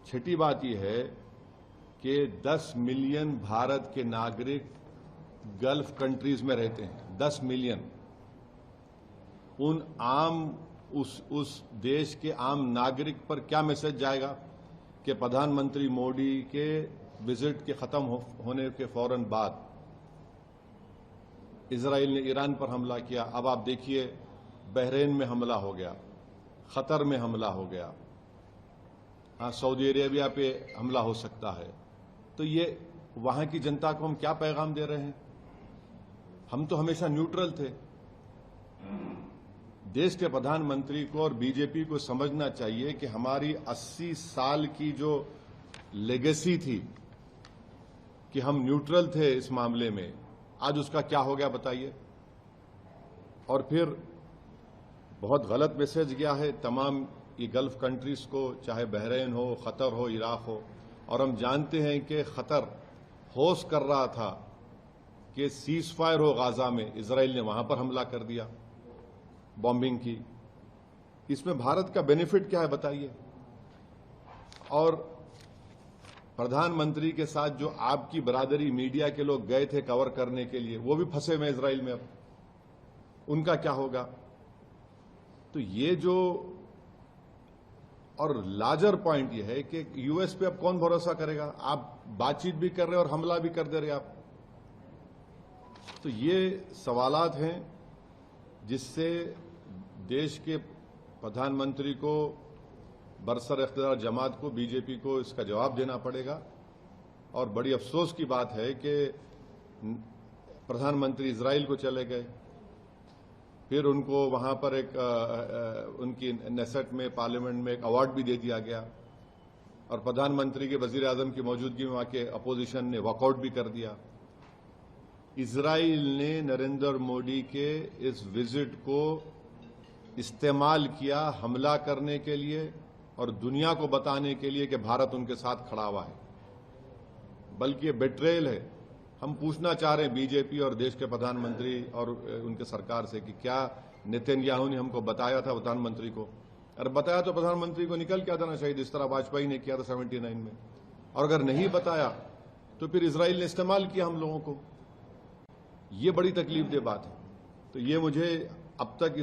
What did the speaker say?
छठी बात यह है कि 10 मिलियन भारत के नागरिक गल्फ कंट्रीज में रहते हैं। 10 मिलियन उस देश के आम नागरिक पर क्या मैसेज जाएगा कि प्रधानमंत्री मोदी के विजिट के खत्म होने के फौरन बाद इजराइल ने ईरान पर हमला किया। अब आप देखिए बहरीन में हमला हो गया, कतर में हमला हो गया, सऊदी अरेबिया पे हमला हो सकता है। तो ये वहां की जनता को हम क्या पैगाम दे रहे हैं? हम तो हमेशा न्यूट्रल थे। देश के प्रधानमंत्री को और बीजेपी को समझना चाहिए कि हमारी 80 साल की जो लेगेसी थी कि हम न्यूट्रल थे इस मामले में, आज उसका क्या हो गया बताइए। और फिर बहुत गलत मैसेज गया है तमाम ये गल्फ कंट्रीज को, चाहे बहरीन हो, कतर हो, इराक हो। और हम जानते हैं कि कतर होस्ट कर रहा था कि सीज फायर हो गाजा में, इजराइल ने वहां पर हमला कर दिया, बॉम्बिंग की। इसमें भारत का बेनिफिट क्या है बताइए। और प्रधानमंत्री के साथ जो आपकी बरादरी मीडिया के लोग गए थे कवर करने के लिए, वो भी फंसे हुए इजराइल में। अब उनका क्या होगा? तो ये जो, और लार्जर पॉइंट ये है कि यूएस पे अब कौन भरोसा करेगा? आप बातचीत भी कर रहे और हमला भी कर दे रहे आप। तो ये सवालात हैं जिससे देश के प्रधानमंत्री को, बरसर इख्तियार जमात को, बीजेपी को इसका जवाब देना पड़ेगा। और बड़ी अफसोस की बात है कि प्रधानमंत्री इजराइल को चले गए, फिर उनको वहां पर उनकी नेसेट में, पार्लियामेंट में एक अवार्ड भी दे दिया गया, और प्रधानमंत्री के वजीर आजम की मौजूदगी में वहां के अपोजिशन ने वॉकआउट भी कर दिया। इजराइल ने नरेंद्र मोदी के इस विजिट को इस्तेमाल किया हमला करने के लिए और दुनिया को बताने के लिए कि भारत उनके साथ खड़ा हुआ है, बल्कि बेट्रेयल है। हम पूछना चाह रहे हैं बीजेपी और देश के प्रधानमंत्री और उनके सरकार से कि क्या नेतन्याहू ने हमको बताया था प्रधानमंत्री को? अरे बताया तो प्रधानमंत्री को निकल के आ जाना चाहिए, जिस तरह वाजपेयी ने किया था 79 में। और अगर नहीं बताया तो फिर इजराइल ने इस्तेमाल किया हम लोगों को। ये बड़ी तकलीफ दे बात है। तो ये मुझे अब तक